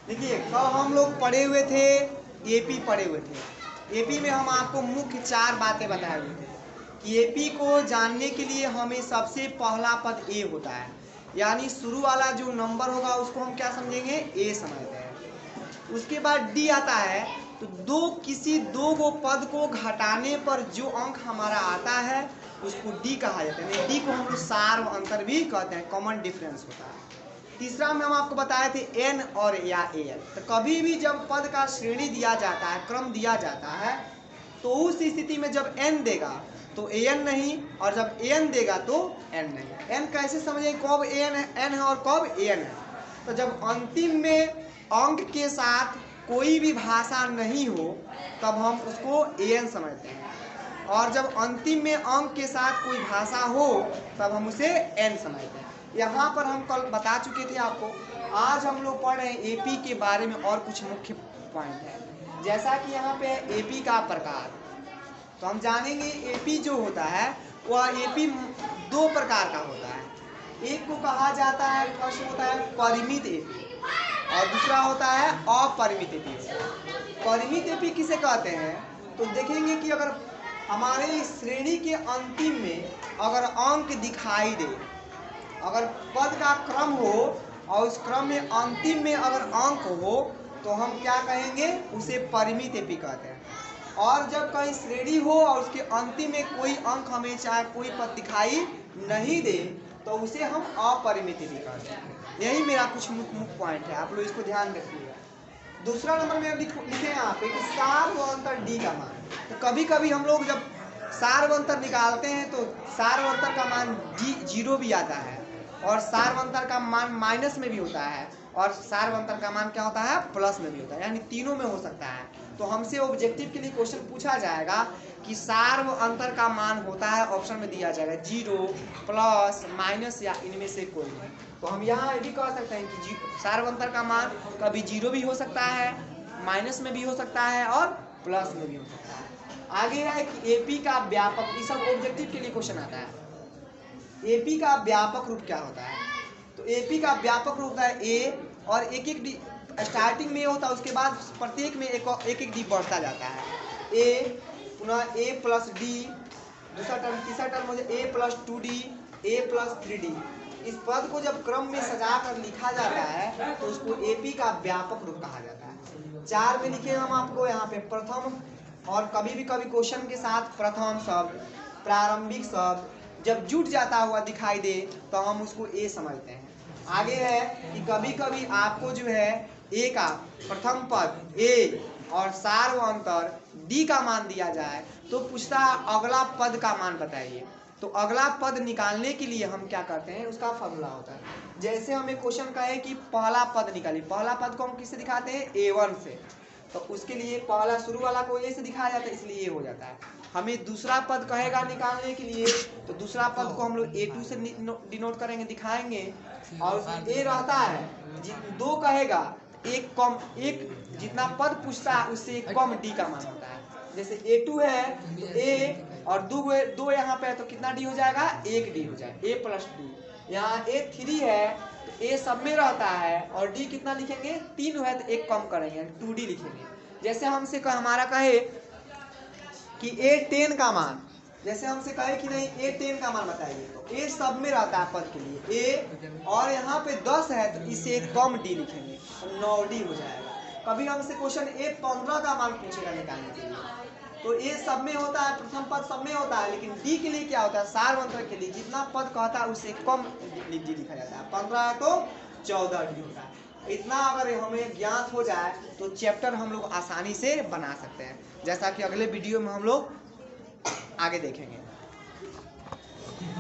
देखिए कल हम लोग पढ़े हुए थे, एपी पढ़े हुए थे। एपी में हम आपको मुख्य 4 बातें बताए हुए थे कि एपी को जानने के लिए हमें सबसे पहला पद ए होता है, यानी शुरू वाला जो नंबर होगा उसको हम क्या समझेंगे, ए समझते हैं। उसके बाद डी आता है, तो किसी दो गो पद को घटाने पर जो अंक हमारा आता है उसको डी कहा जाता है। डी को हम लोग सार व अंतर भी कहते हैं, कॉमन डिफरेंस होता है। तीसरा में हम आपको बताए थे एन और या एन। तो कभी भी जब पद का श्रेणी दिया जाता है, क्रम दिया जाता है, तो उस स्थिति में जब एन देगा तो एन नहीं, और जब एन देगा तो एन नहीं। एन कैसे समझें, कब एन है और कब एन है। तो जब अंतिम में अंक के साथ कोई भी भाषा नहीं हो तब हम उसको एन समझते हैं, और जब अंतिम में अंक के साथ कोई भाषा हो तब हम उसे एन समझते हैं। यहाँ पर हम कल बता चुके थे आपको। आज हम लोग पढ़ रहे हैं एपी के बारे में और कुछ मुख्य पॉइंट है, जैसा कि यहाँ पे एपी का प्रकार। तो हम जानेंगे एपी जो होता है वह एपी 2 प्रकार का होता है। एक को कहा जाता है, फर्स्ट होता है परिमित एपी, और दूसरा होता है अपरिमित एपी। परिमित एपी किसे कहते हैं, तो देखेंगे कि अगर हमारे श्रेणी के अंतिम में अगर अंक दिखाई दे, अगर पद का क्रम हो और उस क्रम में अंतिम में अगर अंक हो तो हम क्या कहेंगे, उसे परिमित एपी कहते हैं। और जब कहीं श्रेणी हो और उसके अंतिम में कोई अंक हमें चाहे कोई पद दिखाई नहीं दे तो उसे हम अपरिमित एपी कहते हैं। यही मेरा कुछ मुख्य पॉइंट है, आप लोग इसको ध्यान रखिएगा। दूसरा नंबर में लिखे यहाँ पे कि सार व अंतर डी का मान। तो कभी कभी हम लोग जब सार व अंतर निकालते हैं तो सार व अंतर का मान 0 भी आता है, और सार व अंतर का मान माइनस में भी होता है, और सार व अंतर का मान क्या होता है, प्लस में भी होता है, यानी तीनों में हो सकता है। तो हमसे ऑब्जेक्टिव के लिए क्वेश्चन पूछा जाएगा कि सार व अंतर का मान होता है, ऑप्शन में दिया जाएगा 0, प्लस, माइनस या इनमें से कोई नहीं। तो हम यहाँ ये भी कह सकते हैं कि सार व अंतर का मान कभी 0 भी हो सकता है, माइनस में भी हो सकता है, और प्लस में भी हो सकता है। आगे है कि एपी का व्यापक, ये सब ऑब्जेक्टिव के लिए क्वेश्चन आता है। एपी का व्यापक रूप क्या होता है, तो एपी का व्यापक रूप होता है ए, और एक एक डी स्टार्टिंग में होता है, उसके बाद प्रत्येक में एक एक डी बढ़ता जाता है। ए, पुनः ए प्लस डी, दूसरा टर्म, तीसरा टर्म हो जाए ए प्लस 2d, ए प्लस 3d। इस पद को जब क्रम में सजा कर लिखा जाता है तो उसको एपी का व्यापक रूप कहा जाता है। 4 में लिखे हम आपको यहाँ पे प्रथम, और कभी भी कभी क्वेश्चन के साथ प्रथम शब्द, प्रारंभिक शब्द जब जुट जाता हुआ दिखाई दे तो हम उसको ए समझते हैं। आगे है कि कभी कभी आपको जो है ए का प्रथम पद ए और सार व अंतर डी का मान दिया जाए तो पूछता है अगला पद का मान बताइए। तो अगला पद निकालने के लिए हम क्या करते हैं, उसका फॉर्मूला होता है। जैसे हमें क्वेश्चन कहे कि पहला पद निकालिए, पहला पद को हम किससे दिखाते हैं, A1 से। तो उसके लिए पहला शुरू वाला को ए से दिखाया जाता है, इसलिए ये हो जाता है। हमें दूसरा पद कहेगा निकालने के लिए तो दूसरा पद को हम लोग A2 से डिनोट करेंगे, दिखाएंगे, और ए रहता है 2 कहेगा, एक कम, एक जितना पद पूछता है उससे एक कम डी का मान होता है। जैसे A2 है तो ए और 2 यहाँ पे है तो कितना डी हो जाएगा, 1 डी हो जाएगा, ए प्लस डी। यहाँ A3 है तो ए सब में रहता है, और डी कितना लिखेंगे, 3 है तो एक कम करेंगे, 2d लिखेंगे। जैसे हमसे हमारा कहे कि A10 का मान, जैसे हमसे कहे कि नहीं A10 का मान बताइए, तो ए सब में रहता है पद के लिए ए, और यहाँ पे 10 है तो इसे एक कम डी लिखेंगे तो 9d हो जाएगा। कभी हमसे क्वेश्चन A15 का मान पूछेगा निकालने के लिए, तो ए सब में होता है, प्रथम पद सब में होता है, लेकिन डी के लिए क्या होता है, सार व अंतर के लिए जितना पद कहता है उससे कम डी लिखा जाता है। 15 है तो 14d होता है। इतना अगर हमें ज्ञात हो जाए तो चैप्टर हम लोग आसानी से बना सकते हैं, जैसा कि अगले वीडियो में हम लोग आगे देखेंगे।